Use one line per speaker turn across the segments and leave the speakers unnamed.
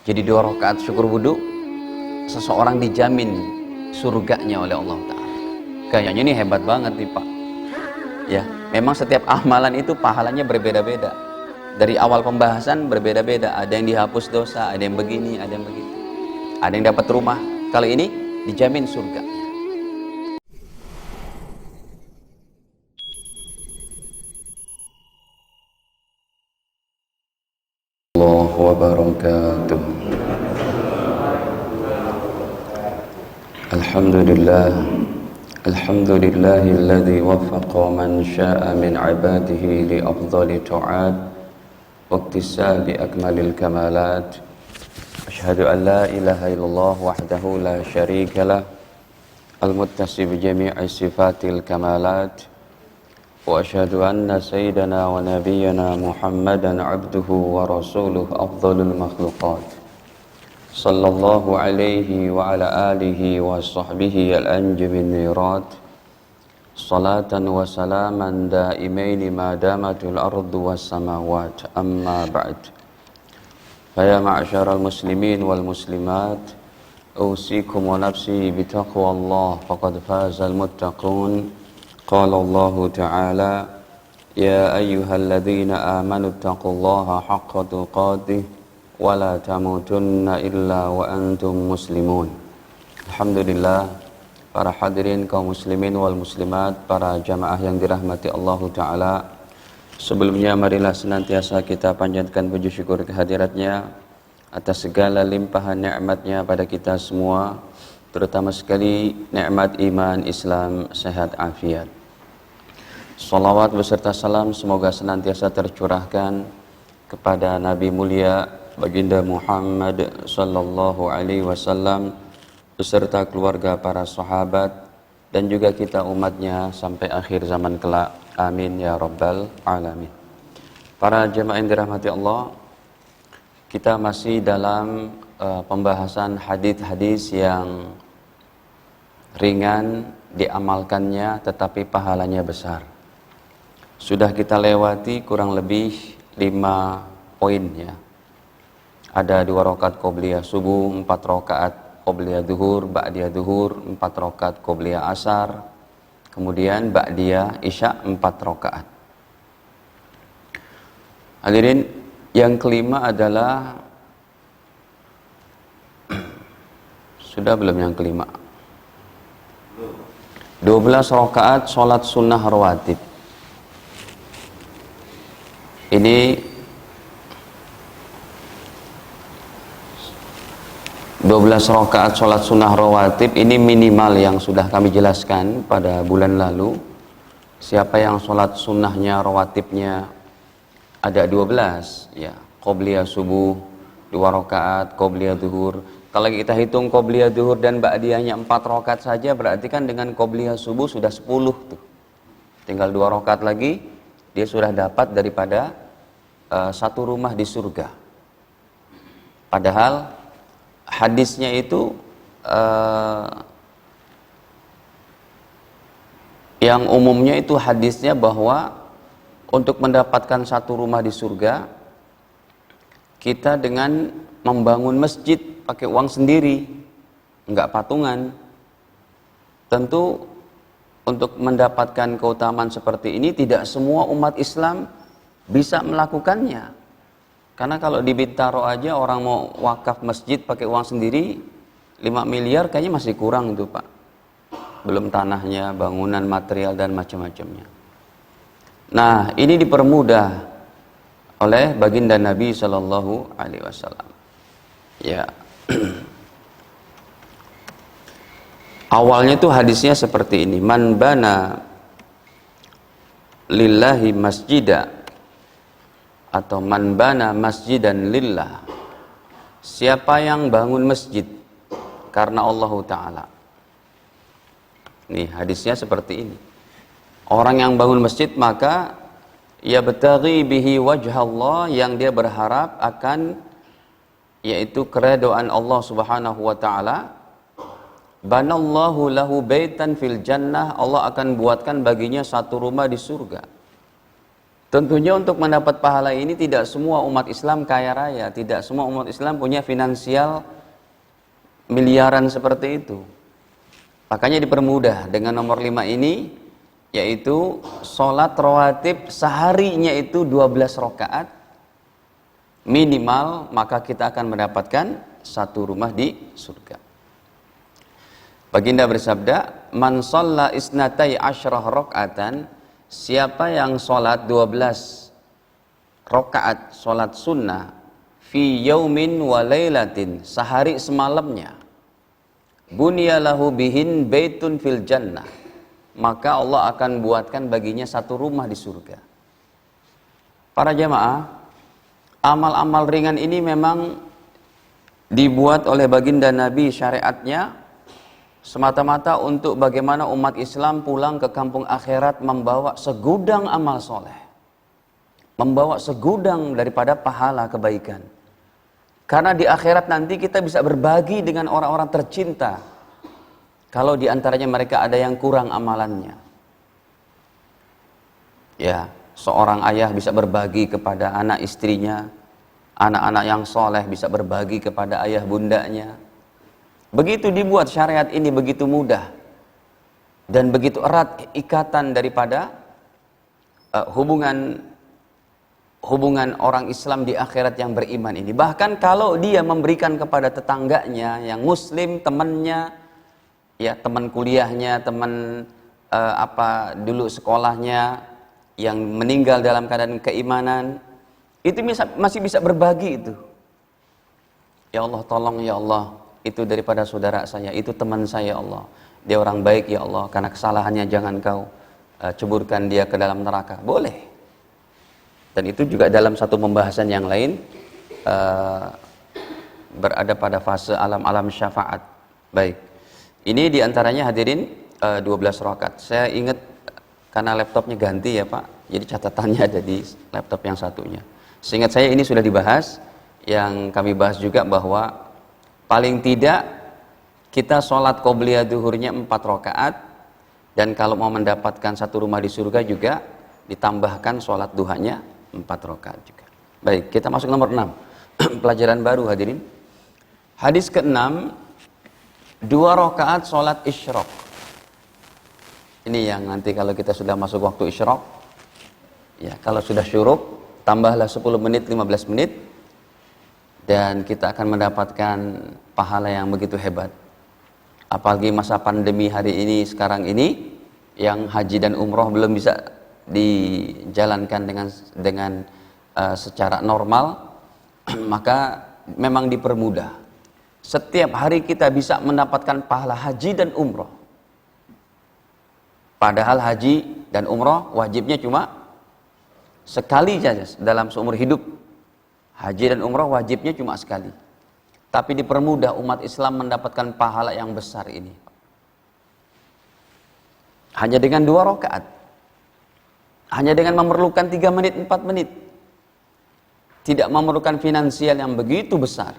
Jadi 2 rakaat syukur wudu, seseorang dijamin surganya oleh Allah Ta'ala. Kayaknya ini hebat banget nih Pak. Ya, memang setiap amalan itu pahalanya berbeda-beda. Dari awal pembahasan berbeda-beda. Ada yang dihapus dosa, ada yang begini, ada yang begitu. Ada yang dapat rumah. Kali ini dijamin surga. Allahu wabarakatuh. Alhamdulillah. Alhamdulillahilladzi waffaqa man syaa min 'ibadihi li afdhali ta'at wa iktisabi akmalil kamalat. Asyhadu an la ilaha illallah wahdahu la syarika lah, al-muttasi bi jami'i sifatil kamalat. Wa asyhadu anna sayyidana wa nabiyyana Muhammadan 'abduhu wa rasuluhu afdhalul makhluqat. Sallallahu alaihi wa ala alihi wa sahbihi al-anjamin nirat. Salatan wa salaman daimaini ma damatul ardu was samawat. Amma ba'd. Faya ma'asyaral muslimin wal muslimat, usikum wa nafsi bitaqwallah faqad fazal muttaqun. Qala Allah Ta'ala, ya ayyuhalladzina amanu taqullaha haqqa tuqatih wa la tamutunna illa wa antum muslimun. Alhamdulillah, para hadirin kaum muslimin wal muslimat, para jamaah yang dirahmati Allah Ta'ala. Sebelumnya marilah senantiasa kita panjatkan puji syukur kehadiratnya atas segala limpahan nikmatnya pada kita semua, terutama sekali nikmat iman, Islam, sehat, afiat. Salawat beserta salam semoga senantiasa tercurahkan kepada Nabi mulia Baginda Muhammad sallallahu alaihi wasallam beserta keluarga, para sahabat, dan juga kita umatnya sampai akhir zaman kelak. Amin ya rabbal alamin. Para jemaah yang dirahmati Allah, kita masih dalam pembahasan hadis-hadis yang ringan diamalkannya tetapi pahalanya besar. Sudah kita lewati kurang lebih 5 poin ya. Ada 2 rakaat qobliyah subuh, 4 rakaat qobliyah duhur, ba'diyah duhur, 4 rakaat qobliyah asar, kemudian ba'diyah isya 4 rakaat. Hadirin, yang kelima adalah sudah belum yang kelima? 12 rakaat sholat sunnah rawatib. Ini 12 rakaat sholat sunnah rawatib ini minimal yang sudah kami jelaskan pada bulan lalu. Siapa yang sholat sunnahnya rawatibnya ada 12 ya, qobliyah subuh 2 rakaat, qobliyah duhur. Kalau kita hitung qobliyah duhur dan ba'diyahnya 4 rakaat saja, berarti kan dengan qobliyah subuh sudah 10 tuh. Tinggal 2 rakaat lagi, dia sudah dapat daripada 1 rumah di surga. Padahal hadisnya itu yang umumnya itu hadisnya bahwa untuk mendapatkan 1 rumah di surga, kita dengan membangun masjid pakai uang sendiri, enggak patungan. Tentu untuk mendapatkan keutamaan seperti ini tidak semua umat Islam bisa melakukannya. Karena kalau di Bintaro aja orang mau wakaf masjid pakai uang sendiri 5 miliar kayaknya masih kurang itu Pak. Belum tanahnya, bangunan, material dan macam-macamnya. Nah, ini dipermudah oleh baginda Nabi sallallahu alaihi wasallam. Ya. Awalnya itu hadisnya seperti ini. Man bana lillahi masjida, atau man bana masjidan lillah, siapa yang bangun masjid karena Allah Ta'ala. Nih hadisnya seperti ini. Orang yang bangun masjid maka ya betaghi bihi wajhallah, yang dia berharap akan yaitu keridhaan Allah Subhanahu wa Ta'ala. Banallahu lahu baitan fil jannah, Allah akan buatkan baginya 1 rumah di surga. Tentunya untuk mendapat pahala ini tidak semua umat Islam kaya raya, tidak semua umat Islam punya finansial miliaran seperti itu. Makanya dipermudah dengan nomor 5 ini, yaitu sholat rawatib seharinya itu 12 rakaat minimal, maka kita akan mendapatkan satu rumah di surga. Baginda bersabda, man shalla isnatai asyrah rakaatan, siapa yang sholat 12 rakaat sholat sunnah fi yaumin wa lailatin, sehari semalamnya, bunyalahu bihin baitun fil jannah, maka Allah akan buatkan baginya satu rumah di surga. Para jamaah, amal-amal ringan ini memang dibuat oleh baginda Nabi, syariatnya semata-mata untuk bagaimana umat Islam pulang ke kampung akhirat membawa segudang amal soleh, membawa segudang daripada pahala kebaikan. Karena di akhirat nanti kita bisa berbagi dengan orang-orang tercinta, kalau di antaranya mereka ada yang kurang amalannya. Ya, seorang ayah bisa berbagi kepada anak istrinya, anak-anak yang soleh bisa berbagi kepada ayah bundanya. Begitu dibuat syariat ini, begitu mudah dan begitu erat ikatan daripada hubungan orang Islam di akhirat yang beriman ini. Bahkan kalau dia memberikan kepada tetangganya yang muslim, temannya, ya teman kuliahnya, teman dulu sekolahnya yang meninggal dalam keadaan keimanan, itu masih bisa berbagi itu. Ya Allah, tolong ya Allah, itu daripada saudara saya, itu teman saya ya Allah, dia orang baik ya Allah, karena kesalahannya jangan kau ceburkan dia ke dalam neraka. Boleh. Dan itu juga dalam satu pembahasan yang lain berada pada fase alam-alam syafaat. Baik, ini diantaranya hadirin 12 rakaat. Saya ingat karena laptopnya ganti ya Pak, jadi catatannya ada di laptop yang satunya. Seingat saya ini sudah dibahas, yang kami bahas juga bahwa paling tidak kita sholat qobliyah duhurnya 4 rakaat, dan kalau mau mendapatkan satu rumah di surga juga ditambahkan sholat duhanya 4 rakaat juga. Baik, kita masuk nomor 6. Pelajaran baru hadirin. Hadis ke-6, 2 rakaat sholat isyraq. Ini yang nanti kalau kita sudah masuk waktu isyraq, ya kalau sudah syuruk, tambahlah 10 menit, 15 menit, dan kita akan mendapatkan pahala yang begitu hebat. Apalagi masa pandemi hari ini, sekarang ini, yang haji dan umroh belum bisa dijalankan dengan secara normal, maka memang dipermudah. Setiap hari kita bisa mendapatkan pahala haji dan umroh. Padahal haji dan umroh wajibnya cuma sekali saja dalam seumur hidup. Haji dan umrah wajibnya cuma sekali. Tapi dipermudah umat Islam mendapatkan pahala yang besar ini. Hanya dengan 2 rakaat. Hanya dengan memerlukan 3 menit, 4 menit. Tidak memerlukan finansial yang begitu besar.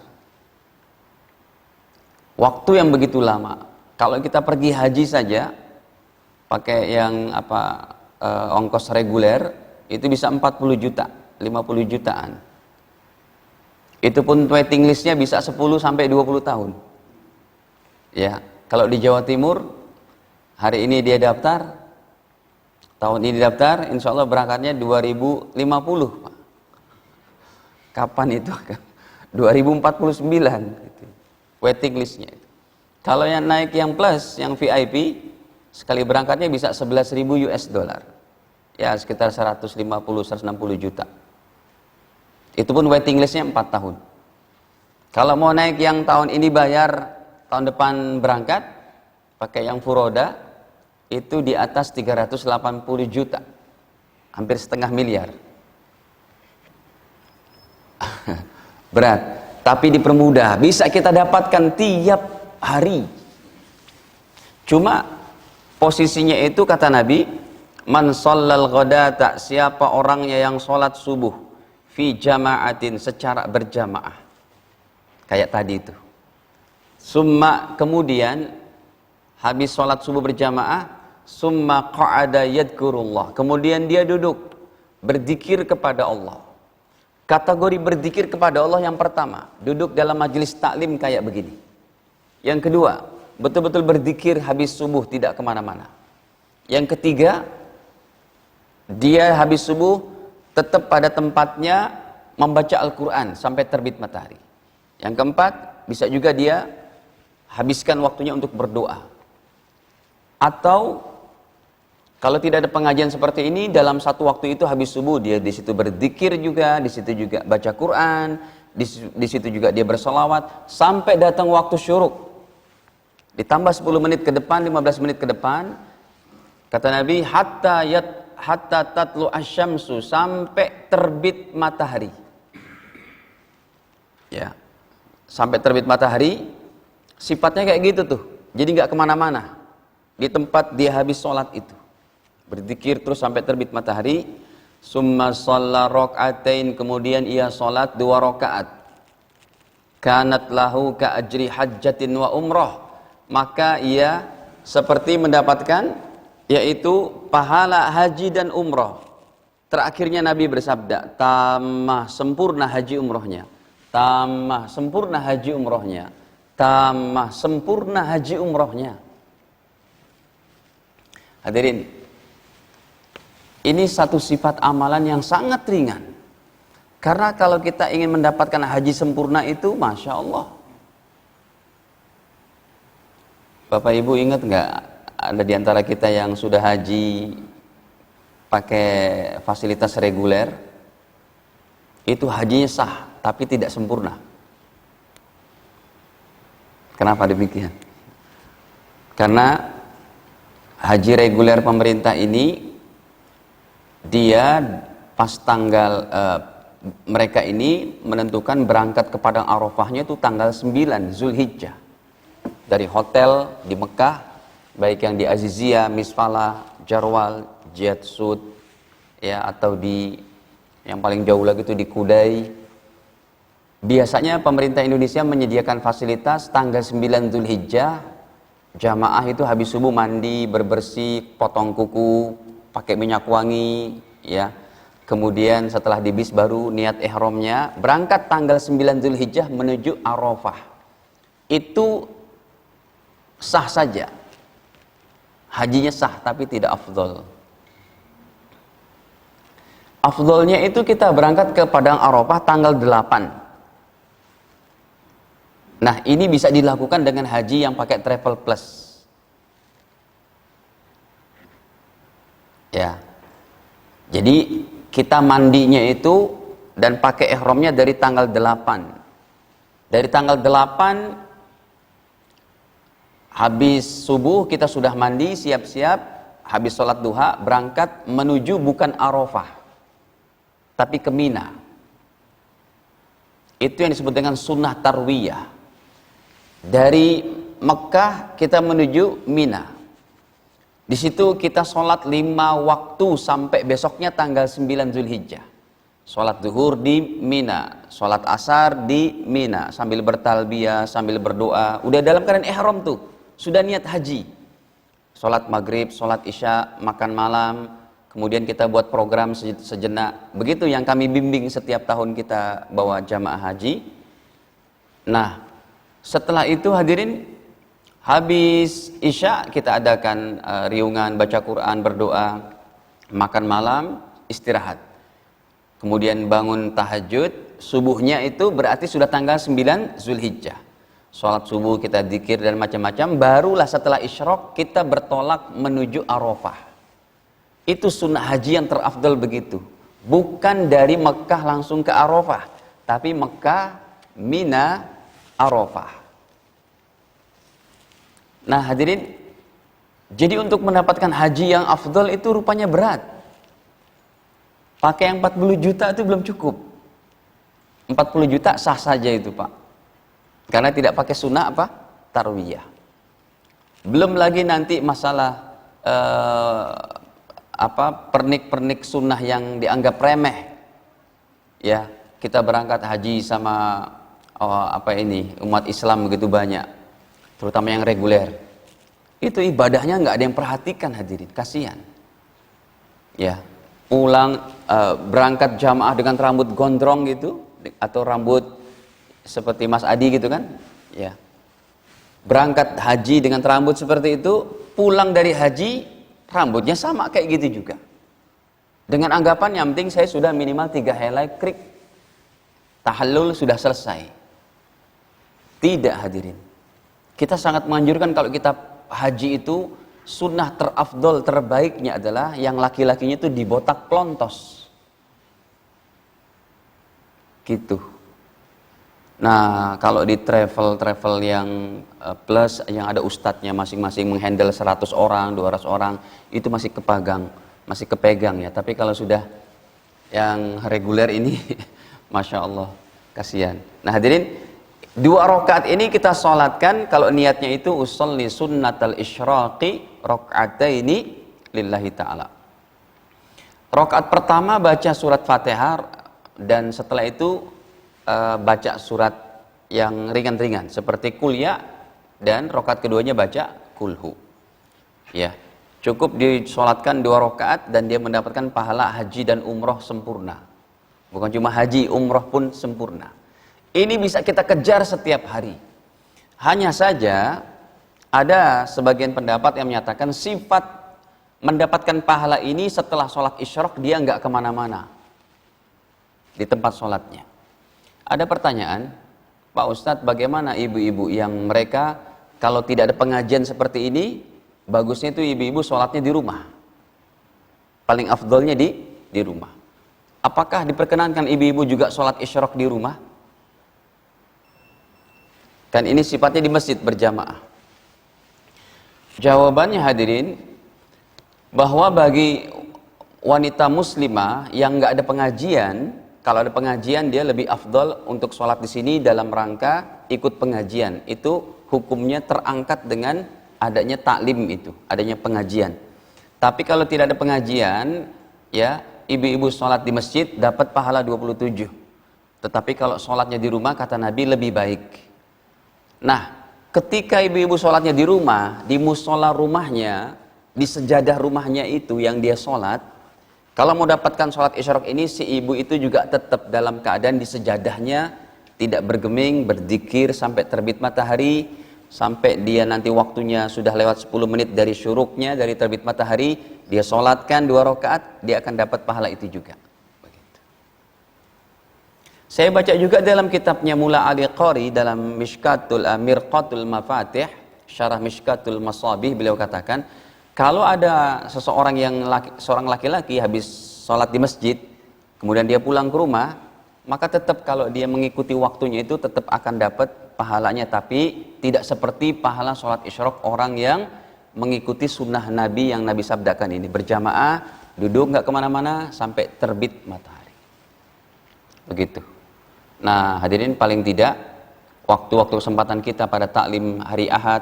Waktu yang begitu lama. Kalau kita pergi haji saja, pakai yang ongkos reguler, itu bisa 40 juta, 50 jutaan. Itu pun waiting listnya bisa 10 sampai 20 tahun. Ya, kalau di Jawa Timur hari ini dia daftar, tahun ini daftar, insya Allah berangkatnya 2050, Pak. Kapan itu? 2049 gitu. Waiting listnya itu. Kalau yang naik yang plus, yang VIP, sekali berangkatnya bisa 11.000 US dollar. Ya, sekitar 150-160 juta. Itu pun waiting listnya 4 tahun. Kalau mau naik yang tahun ini bayar, tahun depan berangkat, pakai yang furoda, itu di atas 380 juta. Hampir setengah miliar. Berat. Tapi dipermudah. Bisa kita dapatkan tiap hari. Cuma posisinya itu kata Nabi, man shallal ghadata, siapa orangnya yang sholat subuh fi jama'atin, secara berjamaah, kayak tadi itu. Summa, kemudian habis sholat subuh berjamaah, summa qa'ada yadkurullah, kemudian dia duduk berzikir kepada Allah. Kategori berzikir kepada Allah yang pertama, duduk dalam majelis taklim kayak begini. Yang kedua, betul-betul berzikir habis subuh, tidak kemana-mana. Yang ketiga, dia habis subuh tetap pada tempatnya membaca Al-Quran sampai terbit matahari. Yang keempat, bisa juga dia habiskan waktunya untuk berdoa. Atau kalau tidak ada pengajian seperti ini, dalam satu waktu itu habis subuh dia di situ berzikir juga, di situ juga baca Quran, di situ juga dia bersolawat sampai datang waktu syuruk. Ditambah 10 menit ke depan, 15 menit ke depan, kata Nabi, hatta tatlu asyamsu, sampai terbit matahari. Ya, sampai terbit matahari, sifatnya kayak gitu tuh. Jadi nggak kemana-mana, di tempat dia habis sholat itu. Berzikir terus sampai terbit matahari. Summa shalla raka'atain, kemudian ia salat 2 rakaat. Kanat lahu ka ajri hajjatin wa umrah, maka ia seperti mendapatkan yaitu pahala haji dan umrah. Terakhirnya Nabi bersabda, tamah sempurna haji umrohnya, tamah sempurna haji umrohnya, tamah sempurna haji umrohnya. Hadirin, ini satu sifat amalan yang sangat ringan. Karena kalau kita ingin mendapatkan haji sempurna itu, Masya Allah. Bapak Ibu ingat nggak, ada di antara kita yang sudah haji pakai fasilitas reguler, itu hajinya sah, tapi tidak sempurna. Kenapa demikian? Karena haji reguler pemerintah ini, dia pas tanggal mereka ini menentukan berangkat ke Padang Arafahnya itu tanggal 9 Zulhijjah. Dari hotel di Mekah, baik yang di Aziziyah, Misfalah, Jarwal, Jiyad Sud, ya, atau di yang paling jauh lagi itu di Kudai. Biasanya pemerintah Indonesia menyediakan fasilitas tanggal 9 Zulhijjah, jamaah itu habis subuh mandi, berbersih, potong kuku, pakai minyak wangi, ya. Kemudian setelah di bis baru niat ihramnya, berangkat tanggal 9 Zulhijjah menuju Arafah. Itu sah saja. Hajinya sah tapi tidak afdol. Afdolnya itu kita berangkat ke Padang Arafah tanggal 8. Nah, ini bisa dilakukan dengan haji yang pakai travel plus. Ya, jadi kita mandinya itu dan pakai ihramnya dari tanggal 8. Dari tanggal 8 habis subuh kita sudah mandi, siap-siap, habis sholat duha, berangkat menuju bukan Arafah, tapi ke Mina. Itu yang disebut dengan sunnah tarwiyah. Dari Mekah kita menuju Mina. Di situ kita sholat 5 waktu sampai besoknya tanggal 9 Zulhijjah. Sholat zuhur di Mina, sholat asar di Mina, sambil bertalbiyah, sambil berdoa. Udah dalam keadaan ihram tuh, sudah niat haji. Sholat maghrib, sholat isya, makan malam, kemudian kita buat program sejenak. Begitu yang kami bimbing setiap tahun kita bawa jamaah haji. Nah, setelah itu hadirin, habis isya kita adakan riungan, baca Quran, berdoa, makan malam, istirahat. Kemudian bangun tahajud, subuhnya itu berarti sudah tanggal 9 Zulhijjah. Sholat subuh kita dzikir dan macam-macam, barulah setelah isyraq kita bertolak menuju Arafah. Itu sunnah haji yang terafdal begitu. Bukan dari Mekah langsung ke Arafah, tapi Mekah, Mina, Arafah. Nah hadirin, jadi untuk mendapatkan haji yang afdal itu rupanya berat. Pakai yang 40 juta itu belum cukup. 40 juta sah saja itu Pak. Karena tidak pakai sunnah apa? Tarwiyah. Belum lagi nanti masalah pernik-pernik sunnah yang dianggap remeh. Ya, kita berangkat haji sama umat Islam begitu banyak. Terutama yang reguler, itu ibadahnya nggak ada yang perhatikan hadirin, kasihan. Ya, berangkat jamaah dengan rambut gondrong gitu, atau rambut seperti Mas Adi gitu kan, ya. Berangkat haji dengan rambut seperti itu, pulang dari haji rambutnya sama kayak gitu juga. Dengan anggapan yang penting saya sudah minimal 3 helai krik, tahallul sudah selesai. Tidak, hadirin. Kita sangat menganjurkan kalau kita haji itu sunnah terafdol, terbaiknya adalah yang laki-lakinya itu dibotak plontos. Gitu. Nah, kalau di travel yang plus, yang ada ustadznya masing-masing menghandle 100 orang, 200 orang, itu masih kepegang ya. Tapi kalau sudah yang reguler ini, Masya Allah, kasihan. Nah hadirin, 2 rakaat ini kita sholatkan, kalau niatnya itu usolli sunnatal isyraqi rakaataini lillahi ta'ala. Rakaat pertama baca surat Fatihah, dan setelah itu baca surat yang ringan-ringan seperti Qul Ya, dan rakaat keduanya baca Kulhu. Ya, cukup disolatkan 2 rakaat dan dia mendapatkan pahala haji dan umroh sempurna. Bukan cuma haji, umroh pun sempurna. Ini bisa kita kejar setiap hari. Hanya saja ada sebagian pendapat yang menyatakan sifat mendapatkan pahala ini setelah sholat isyraq dia nggak kemana-mana di tempat sholatnya. Ada pertanyaan, Pak Ustadz, bagaimana ibu-ibu yang mereka kalau tidak ada pengajian seperti ini, bagusnya itu ibu-ibu sholatnya di rumah. Paling afdolnya di rumah. Apakah diperkenankan ibu-ibu juga sholat isyraq di rumah? Kan ini sifatnya di masjid berjamaah. Jawabannya hadirin, bahwa bagi wanita muslimah yang nggak ada pengajian, kalau ada pengajian dia lebih afdol untuk sholat di sini dalam rangka ikut pengajian. Itu hukumnya terangkat dengan adanya taklim itu, adanya pengajian. Tapi kalau tidak ada pengajian, ya ibu-ibu sholat di masjid dapat pahala 27. Tetapi kalau sholatnya di rumah, kata Nabi, lebih baik. Nah, ketika ibu-ibu sholatnya di rumah, di musola rumahnya, di sejadah rumahnya itu yang dia sholat, kalau mau dapatkan sholat isyraq ini, si ibu itu juga tetap dalam keadaan di sejadahnya, tidak bergeming, berzikir sampai terbit matahari, sampai dia nanti waktunya sudah lewat 10 menit dari syuruknya, dari terbit matahari, dia sholatkan 2 rakaat, dia akan dapat pahala itu juga. Begitu. Saya baca juga dalam kitabnya Mula Ali Qari, dalam Mirqatul Mafatih, Syarah Mishkatul Masabih, beliau katakan, kalau ada seseorang seorang laki-laki habis sholat di masjid, kemudian dia pulang ke rumah, maka tetap kalau dia mengikuti waktunya itu tetap akan dapat pahalanya, tapi tidak seperti pahala sholat isyraq orang yang mengikuti sunnah Nabi yang Nabi sabdakan ini, berjamaah, duduk nggak kemana-mana sampai terbit matahari. Begitu. Nah hadirin, paling tidak waktu-waktu kesempatan kita pada taklim hari Ahad,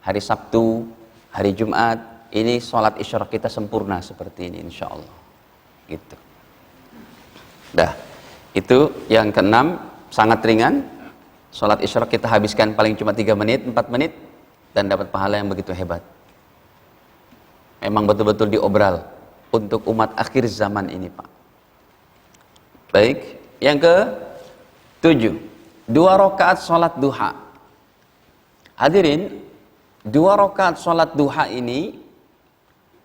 hari Sabtu, hari Jumat, ini sholat isyraq kita sempurna seperti ini insya Allah. Gitu. Dah, itu yang keenam, sangat ringan. Sholat isyraq kita habiskan paling cuma 3 menit, 4 menit, dan dapat pahala yang begitu hebat. Memang betul-betul diobral untuk umat akhir zaman ini, Pak. Baik, yang ke-7, 2 rakaat sholat duha. Hadirin, 2 rakaat sholat duha ini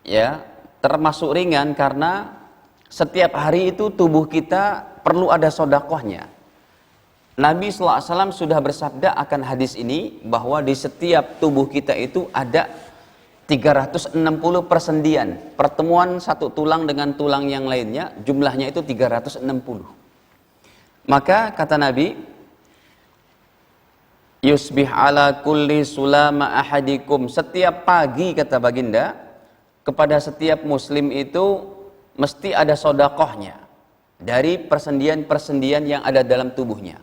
ya termasuk ringan karena setiap hari itu tubuh kita perlu ada sodakohnya. Nabi SAW sudah bersabda akan hadis ini, bahwa di setiap tubuh kita itu ada 360 persendian, pertemuan satu tulang dengan tulang yang lainnya, jumlahnya itu 360. Maka kata Nabi, yusbih ala kulli sulama ahadikum, setiap pagi kata baginda, kepada setiap muslim itu mesti ada sodakohnya dari persendian-persendian yang ada dalam tubuhnya.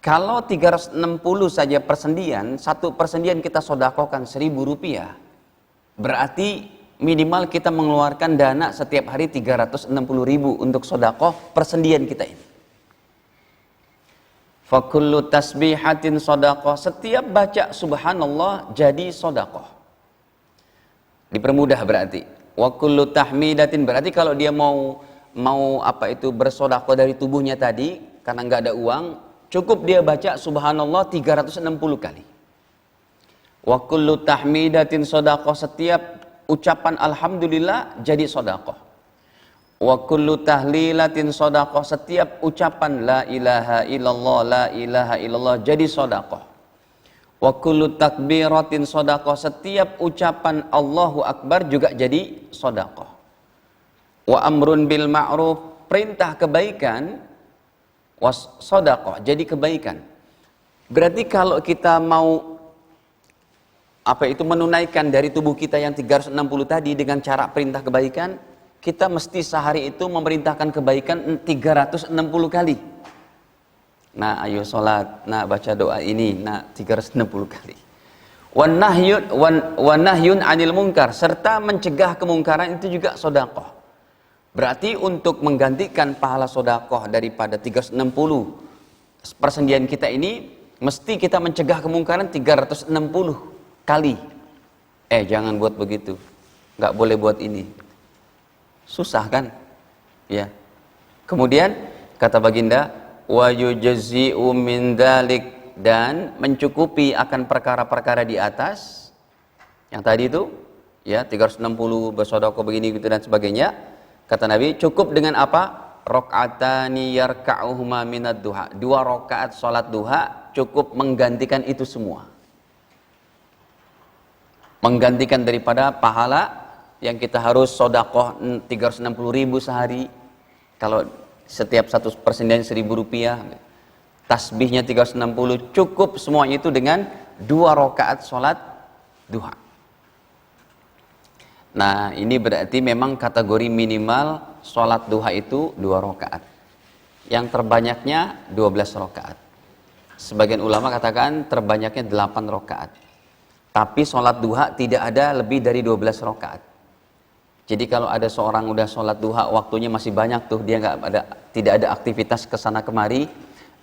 Kalau 360 saja persendian, satu persendian kita sodakohkan 1.000 rupiah, berarti minimal kita mengeluarkan dana setiap hari 360.000 untuk sodakoh persendian kita ini. Fakullu tasbihatin sodakoh, setiap baca subhanallah jadi sodakoh. Dipermudah berarti. Wa kullu tahmidatin, berarti kalau dia mau bersedekah dari tubuhnya tadi karena nggak ada uang, cukup dia baca subhanallah 360 kali. Wa kullu tahmidatin sedekah, setiap ucapan alhamdulillah jadi sedekah. Wa kullu tahlilatin sedekah, setiap ucapan la ilaha illallah jadi sedekah. Wa kullu takbiratin sedekah, setiap ucapan Allahu Akbar juga jadi sedekah. Wa amrun bil ma'ruf, perintah kebaikan, was sedekah jadi kebaikan. Berarti kalau kita mau menunaikan dari tubuh kita yang 360 tadi dengan cara perintah kebaikan, kita mesti sehari itu memerintahkan kebaikan 360 kali. Nah, ayo sholat, nah baca doa ini, nah 360 kali. Wan nahyun anil munkar, serta mencegah kemungkaran itu juga sedekah. Berarti untuk menggantikan pahala sedekah daripada 360 persendian kita ini, mesti kita mencegah kemungkaran 360 kali. Jangan buat begitu, nggak boleh buat ini. Susah kan? Ya. Kemudian kata baginda, wa yujzi'u min dzalik, dan mencukupi akan perkara-perkara di atas yang tadi itu, ya 360 bersedekah begini gitu dan sebagainya. Kata Nabi, cukup dengan apa? Rakaatani yarka'uhuma minad duha. 2 rakaat salat duha cukup menggantikan itu semua. Menggantikan daripada pahala yang kita harus sedekah 360.000 sehari. Kalau setiap satu persendian Rp1.000, tasbihnya 360, cukup semuanya itu dengan 2 rakaat sholat duha. Nah, ini berarti memang kategori minimal sholat duha itu 2 rakaat. Yang terbanyaknya 12 rakaat. Sebagian ulama katakan terbanyaknya 8 rakaat. Tapi sholat duha tidak ada lebih dari 12 rakaat. Jadi kalau ada seorang udah sholat duha, waktunya masih banyak tuh, dia tidak ada aktivitas kesana kemari,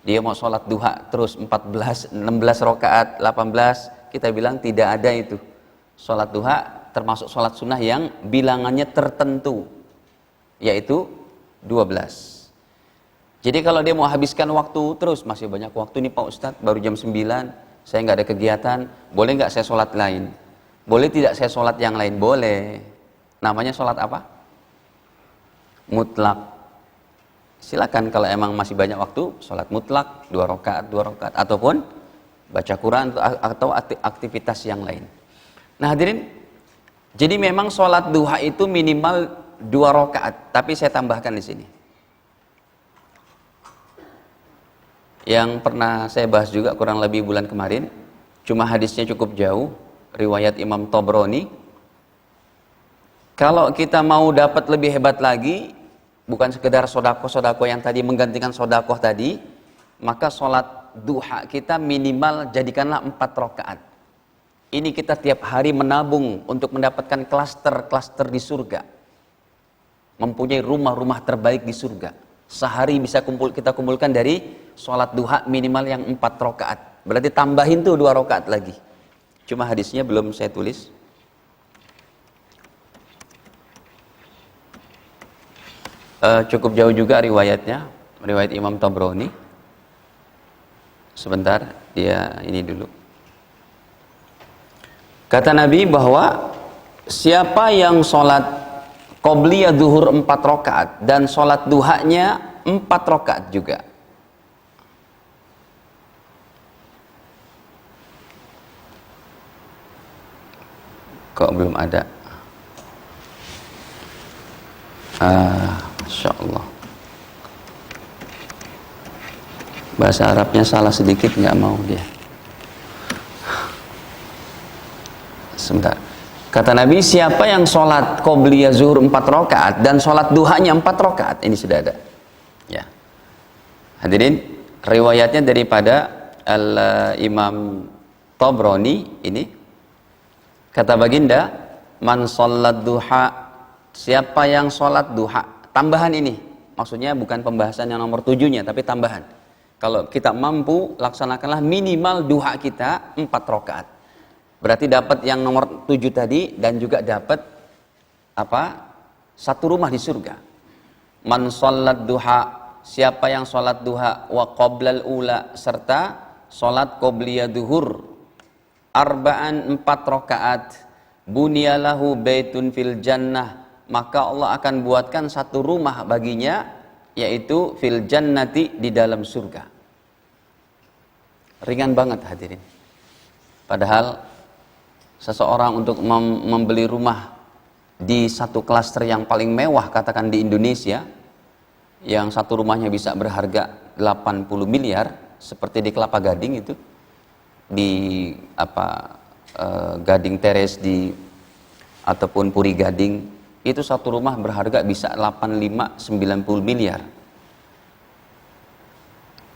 dia mau sholat duha terus 14, 16 rakaat, 18, kita bilang tidak ada itu. Sholat duha termasuk sholat sunnah yang bilangannya tertentu, yaitu 12. Jadi kalau dia mau habiskan waktu terus, masih banyak waktu nih Pak Ustadz, baru jam 9, saya nggak ada kegiatan, boleh nggak saya sholat lain? Boleh tidak saya sholat yang lain? Boleh. Namanya sholat apa? Mutlak. Silakan kalau emang masih banyak waktu, sholat mutlak 2 rakaat, ataupun baca Quran atau aktivitas yang lain. Nah hadirin, jadi memang sholat duha itu minimal 2 rakaat, tapi saya tambahkan di sini. Yang pernah saya bahas juga kurang lebih bulan kemarin, cuma hadisnya cukup jauh, riwayat Imam Tabrani. Kalau kita mau dapat lebih hebat lagi, bukan sekedar sodako yang tadi menggantikan sodako tadi, maka sholat duha kita minimal jadikanlah 4 rakaat. Ini kita tiap hari menabung untuk mendapatkan klaster di surga, mempunyai rumah-rumah terbaik di surga. Sehari bisa kita kumpulkan dari sholat duha minimal yang 4 rakaat. Berarti tambahin tuh 2 rakaat lagi. Cuma hadisnya belum saya tulis. Cukup jauh juga riwayatnya, riwayat Imam Tabrani. Sebentar, dia ini dulu. Kata Nabi bahwa siapa yang sholat qobliyah zuhur 4 rakaat dan sholat duhanya 4 rakaat juga, kok belum ada? Masya Allah, bahasa Arabnya salah sedikit, nggak mau dia. Sebentar. Kata Nabi, siapa yang sholat qobliyah zuhur 4 rakaat dan sholat duhanya 4 rakaat, ini sudah ada. Ya. Hadirin, riwayatnya daripada Imam Tabrani ini, kata baginda, man sholat duha, siapa yang sholat duha, tambahan ini, maksudnya bukan pembahasan yang nomor 7-nya, tapi tambahan. Kalau kita mampu, laksanakanlah minimal duha kita 4 rakaat. Berarti dapat yang nomor 7 tadi dan juga dapat satu rumah di surga. Man sholat duha, siapa yang sholat duha, wa qoblal ula, serta sholat qobliyah duhur, arba'an 4 rakaat, bunyalahu baitun fil jannah, maka Allah akan buatkan satu rumah baginya, yaitu fil jannati, di dalam surga. Ringan banget hadirin. Padahal seseorang untuk membeli rumah di satu klaster yang paling mewah, katakan di Indonesia, yang satu rumahnya bisa berharga 80 miliar, seperti di Kelapa Gading itu, di Gading Teres ataupun Puri Gading, itu satu rumah berharga bisa 85-90 miliar.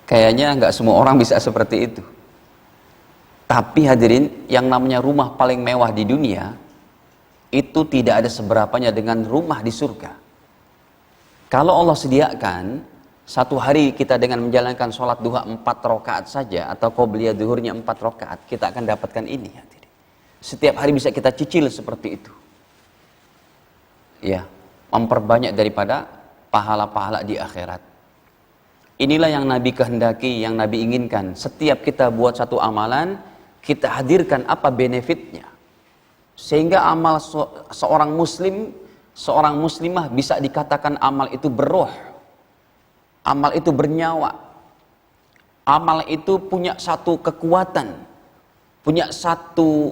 Kayaknya nggak semua orang bisa seperti itu. Tapi hadirin, yang namanya rumah paling mewah di dunia itu tidak ada seberapanya dengan rumah di surga. Kalau Allah sediakan satu hari kita dengan menjalankan sholat duha 4 rakaat saja, atau qobliyah duhurnya 4 rakaat, kita akan dapatkan ini hadirin. Setiap hari bisa kita cicil seperti itu. Ya, memperbanyak daripada pahala-pahala di akhirat. Inilah yang Nabi kehendaki, yang Nabi inginkan. Setiap kita buat satu amalan, kita hadirkan apa benefitnya. Sehingga amal seorang muslim, seorang muslimah bisa dikatakan amal itu berroh. Amal itu bernyawa. Amal itu punya satu kekuatan, punya satu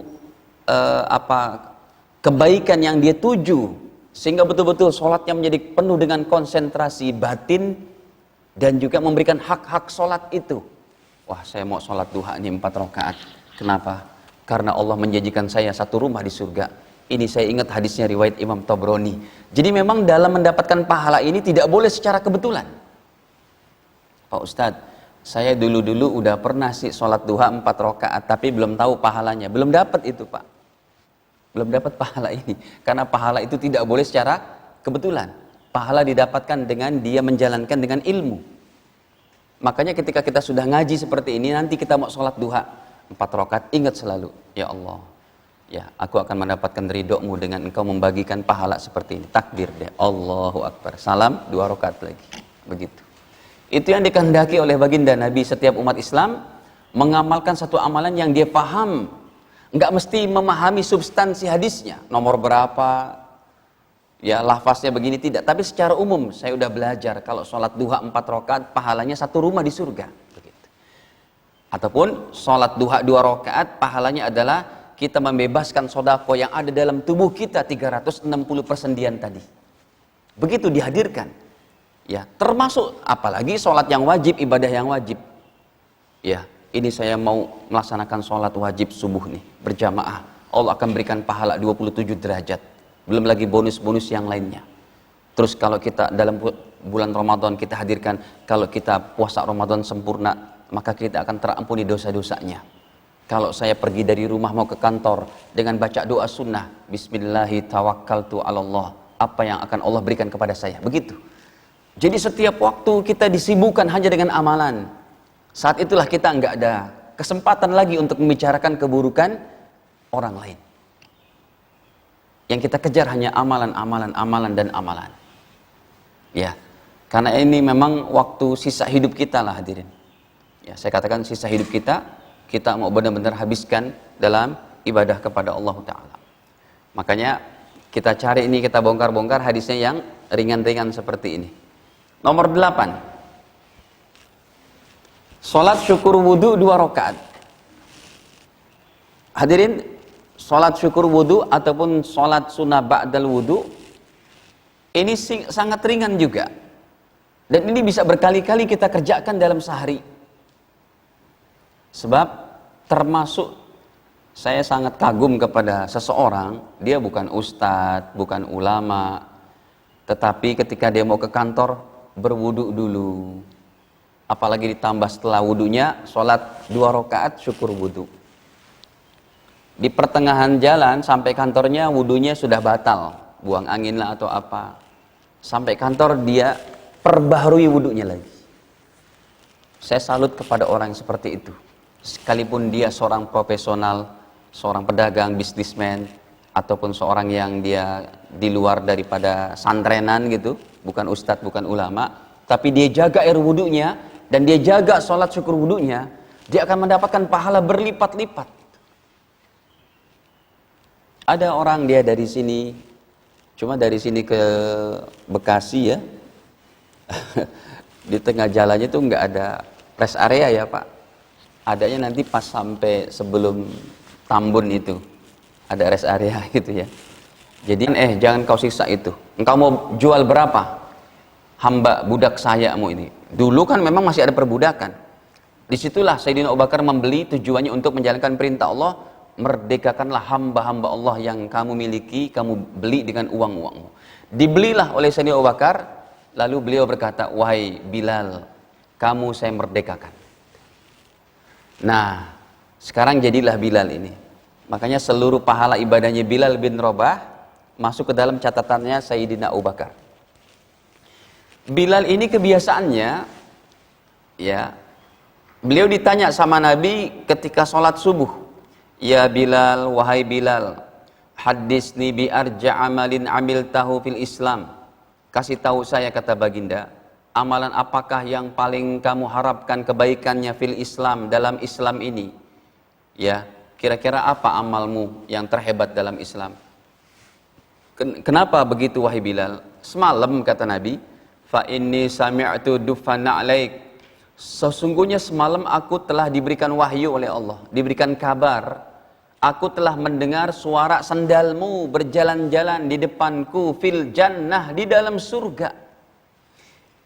kebaikan yang dia tuju, sehingga betul-betul sholatnya menjadi penuh dengan konsentrasi batin dan juga memberikan hak-hak sholat itu. Wah, saya mau sholat duha ini 4 rakaat. Kenapa? Karena Allah menjanjikan saya satu rumah di surga. Ini saya ingat hadisnya riwayat Imam Tabrani. Jadi memang dalam mendapatkan pahala ini tidak boleh secara kebetulan. Pak Ustadz, saya dulu-dulu udah pernah sih sholat duha 4 rakaat, tapi belum tahu pahalanya. Belum dapat itu Pak. Belum dapat pahala ini. Karena pahala itu tidak boleh secara kebetulan. Pahala didapatkan dengan dia menjalankan dengan ilmu. Makanya ketika kita sudah ngaji seperti ini, nanti kita mau sholat duha 4 rakaat, ingat selalu, ya Allah, ya aku akan mendapatkan ridhomu dengan engkau membagikan pahala seperti ini. Takbir deh, Allahu Akbar, salam 2 rakaat lagi, begitu. Itu yang dikehendaki oleh baginda Nabi. Setiap umat Islam mengamalkan satu amalan yang dia paham, nggak mesti memahami substansi hadisnya, nomor berapa, ya lafaznya begini, tidak. Tapi secara umum saya udah belajar kalau sholat duha 4 rakaat pahalanya satu rumah di surga. Ataupun sholat duha 2 rakaat pahalanya adalah kita membebaskan sodako yang ada dalam tubuh kita 360 persendian tadi. Begitu dihadirkan. Ya, termasuk apalagi sholat yang wajib, ibadah yang wajib. Ya, ini saya mau melaksanakan sholat wajib subuh nih, berjamaah. Allah akan berikan pahala 27 derajat. Belum lagi bonus-bonus yang lainnya. Terus kalau kita dalam bulan Ramadan kita hadirkan, kalau kita puasa Ramadan sempurna, maka kita akan terampuni dosa-dosanya. Kalau saya pergi dari rumah mau ke kantor dengan baca doa sunnah, Bismillahi tawakkaltu 'alallah, apa yang akan Allah berikan kepada saya, begitu. Jadi setiap waktu kita disibukkan hanya dengan amalan. Saat itulah kita nggak ada kesempatan lagi untuk membicarakan keburukan orang lain. Yang kita kejar hanya amalan, dan amalan. Ya, karena ini memang waktu sisa hidup kita lah hadirin. Ya, saya katakan sisa hidup kita mau benar-benar habiskan dalam ibadah kepada Allah Ta'ala. Makanya kita cari ini, kita bongkar-bongkar hadisnya yang ringan-ringan seperti ini. Nomor 8. Sholat syukur wudu 2 rakaat. Hadirin, sholat syukur wudu ataupun sholat sunnah ba'dal wudu ini sangat ringan juga. Dan ini bisa berkali-kali kita kerjakan dalam sehari. Sebab termasuk saya sangat kagum kepada seseorang, dia bukan ustadz, bukan ulama, tetapi ketika dia mau ke kantor berwudu dulu. Apalagi ditambah setelah wudunya sholat 2 rakaat syukur wudu. Di pertengahan jalan sampai kantornya wudunya sudah batal, buang angin lah atau apa. Sampai kantor dia perbaharui wudunya lagi. Saya salut kepada orang yang seperti itu. Sekalipun dia seorang profesional, seorang pedagang, bisnismen, ataupun seorang yang dia di luar daripada santrenan gitu, bukan ustadz, bukan ulama, tapi dia jaga air wudunya dan dia jaga sholat syukur wudunya, dia akan mendapatkan pahala berlipat-lipat. Ada orang dia dari sini, cuma dari sini ke Bekasi ya, di tengah jalannya tuh nggak ada rest area ya Pak, adanya nanti pas sampai sebelum Tambun itu ada rest area gitu ya. Jadi jangan kau siksa itu. Engkau mau jual berapa? Hamba budak sayamu ini. Dulu kan memang masih ada perbudakan. Disitulah Sayyidina Abu Bakar membeli, tujuannya untuk menjalankan perintah Allah. Merdekakanlah hamba-hamba Allah yang kamu miliki, kamu beli dengan uang-uangmu. Dibelilah oleh Sayyidina Abu Bakar. Lalu beliau berkata, wahai Bilal, kamu saya merdekakan. Nah, sekarang jadilah Bilal ini. Makanya seluruh pahala ibadahnya Bilal bin Rabah masuk ke dalam catatannya Sayyidina Abu Bakar. Bilal ini kebiasaannya, ya, beliau ditanya sama Nabi ketika sholat subuh, ya Bilal, wahai Bilal, hadisni bi arja amalin amil tahu fil Islam. Kasih tahu saya, kata baginda, amalan apakah yang paling kamu harapkan kebaikannya fil Islam, dalam Islam ini? Ya, kira-kira apa amalmu yang terhebat dalam Islam? Kenapa begitu wahai Bilal? Semalam kata Nabi, fa inni sami'tu dufana alaik. Sesungguhnya semalam aku telah diberikan wahyu oleh Allah, diberikan kabar, aku telah mendengar suara sandalmu berjalan-jalan di depanku fil jannah, di dalam surga.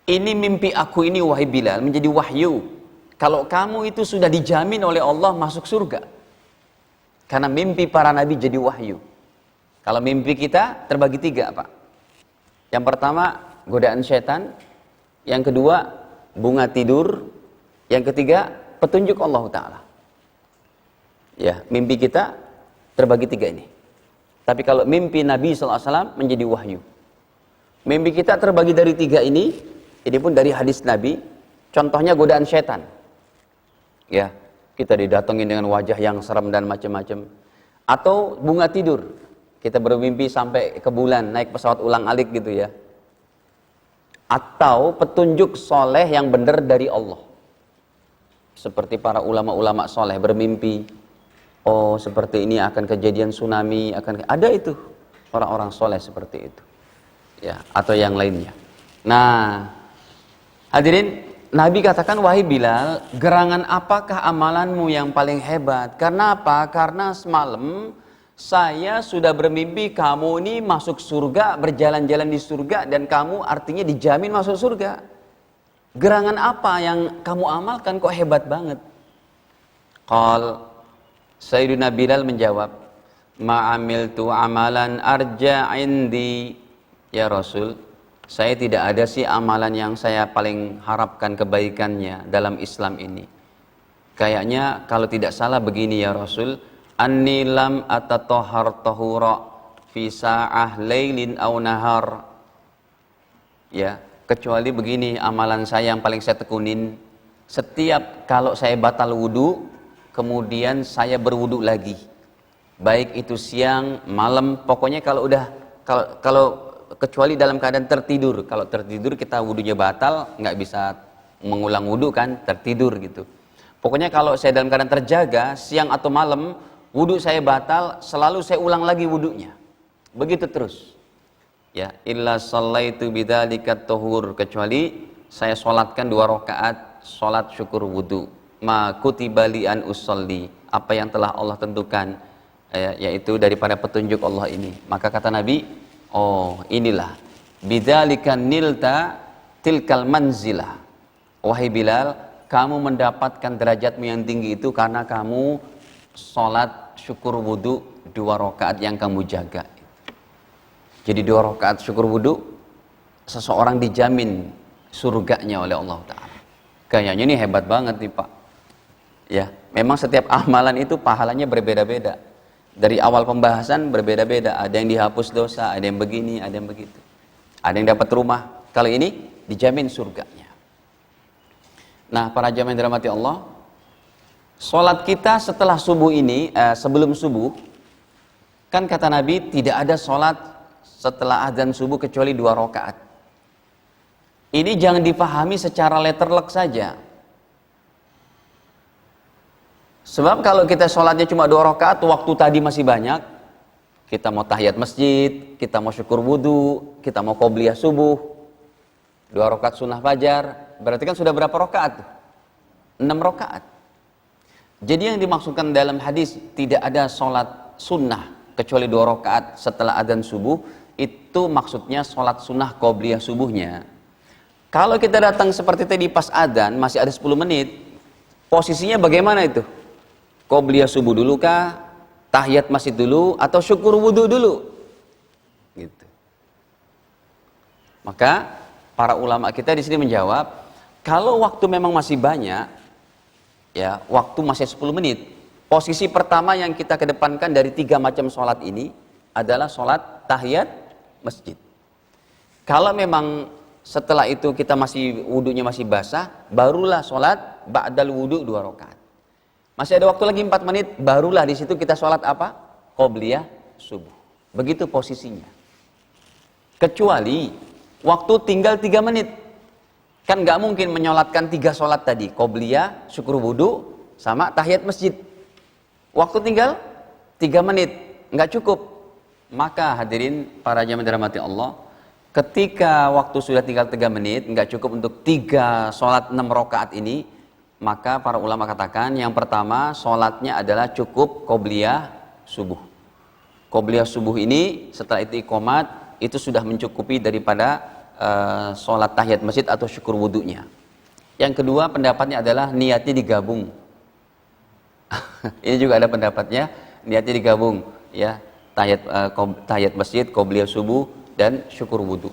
Ini mimpi aku ini wahai Bilal, menjadi wahyu. Kalau kamu itu sudah dijamin oleh Allah masuk surga. Karena mimpi para nabi jadi wahyu. Kalau mimpi kita terbagi 3 Pak. Yang pertama godaan setan, yang kedua bunga tidur, yang ketiga petunjuk Allah Ta'ala. Ya, mimpi kita terbagi 3 ini. Tapi kalau mimpi Nabi SAW menjadi wahyu. Mimpi kita terbagi dari 3 ini pun dari hadis Nabi. Contohnya godaan setan. Ya, kita didatengin dengan wajah yang serem dan macam-macam. Atau bunga tidur. Kita bermimpi sampai ke bulan, naik pesawat ulang-alik gitu ya. Atau petunjuk soleh yang benar dari Allah. Seperti para ulama-ulama soleh bermimpi, oh seperti ini akan kejadian tsunami, ada itu orang-orang soleh seperti itu. Ya, atau yang lainnya. Nah, hadirin, Nabi katakan, wahai Bilal, gerangan apakah amalanmu yang paling hebat? Karena apa? Karena semalam saya sudah bermimpi kamu ini masuk surga, berjalan-jalan di surga, dan kamu artinya dijamin masuk surga. Gerangan apa yang kamu amalkan kok hebat banget? Qal, Sayyidina Bilal menjawab, ma'amiltu amalan arja indi. Ya Rasul, saya tidak ada sih amalan yang saya paling harapkan kebaikannya dalam Islam ini. Kayaknya kalau tidak salah begini ya Rasul, anni lam atatohar tohura fi sa'ah lailin aw nahar. Ya, kecuali begini amalan saya yang paling saya tekunin. Setiap kalau saya batal wudu, kemudian saya berwudu lagi. Baik itu siang, malam, pokoknya kalau kecuali dalam keadaan tertidur. Kalau tertidur kita wudunya batal, nggak bisa mengulang wudu kan, tertidur gitu. Pokoknya kalau saya dalam keadaan terjaga, siang atau malam, wudu saya batal, selalu saya ulang lagi wudunya. Begitu terus. Ya, illa shallaitu bidzalika tuhur, kecuali saya sholatkan 2 rakaat sholat syukur wudu. Ma kutiba li an usolli, apa yang telah Allah tentukan, yaitu daripada petunjuk Allah ini. Maka kata Nabi, oh inilah bidzalika nilta tilkal manzilah. Wahai Bilal, kamu mendapatkan derajatmu yang tinggi itu karena kamu sholat syukur wudu 2 rakaat yang kamu jaga. Jadi 2 rakaat syukur wudu, seseorang dijamin surganya oleh Allah Ta'ala. Kayaknya ini hebat banget nih Pak. Ya, memang setiap amalan itu pahalanya berbeda-beda. Dari awal pembahasan berbeda-beda. Ada yang dihapus dosa, ada yang begini, ada yang begitu. Ada yang dapat rumah. Kalau ini dijamin surganya. Nah, para jamaah yang dirahmati Allah, sholat kita setelah subuh ini, sebelum subuh, kan kata Nabi tidak ada sholat setelah azan subuh kecuali 2 rakaat. Ini jangan dipahami secara letterlek saja. Sebab kalau kita sholatnya cuma 2 rakaat, waktu tadi masih banyak. Kita mau tahiyat masjid, kita mau syukur wudu, kita mau qobliyah subuh, 2 rakaat sunnah fajar, berarti kan sudah berapa rakaat? 6 rakaat. Jadi yang dimaksudkan dalam hadis tidak ada sholat sunnah kecuali 2 rakaat setelah adzan subuh, itu maksudnya sholat sunnah qobliyah subuhnya. Kalau kita datang seperti tadi pas adzan masih ada 10 menit, posisinya bagaimana itu? Qobliyah subuh dulu kah? Tahiyat masjid dulu? Atau syukur wudu dulu? Gitu. Maka para ulama kita di sini menjawab, kalau waktu memang masih banyak, ya waktu masih 10 menit, posisi pertama yang kita kedepankan dari 3 macam sholat ini adalah sholat tahiyat masjid. Kalau memang setelah itu kita masih wudunya masih basah, barulah sholat ba'dal wudu 2 rakaat. Masih ada waktu lagi 4 menit, barulah di situ kita sholat apa? Qobliyah subuh. Begitu posisinya. Kecuali waktu tinggal 3 menit. Kan nggak mungkin menyolatkan 3 sholat tadi. Qobliyah, syukur wudu, sama tahiyat masjid. Waktu tinggal 3 menit. Nggak cukup. Maka hadirin para jamaah dirahmati Allah, ketika waktu sudah tinggal 3 menit, nggak cukup untuk 3 sholat 6 rakaat ini, maka para ulama katakan yang pertama sholatnya adalah cukup qobliyah subuh. Qobliyah subuh ini setelah itu iqomat, itu sudah mencukupi daripada sholat tahiyat masjid atau syukur wudunya. Yang kedua pendapatnya adalah niatnya digabung. Ini juga ada pendapatnya, niatnya digabung, ya tahiyat masjid, qobliyah subuh dan syukur wudu.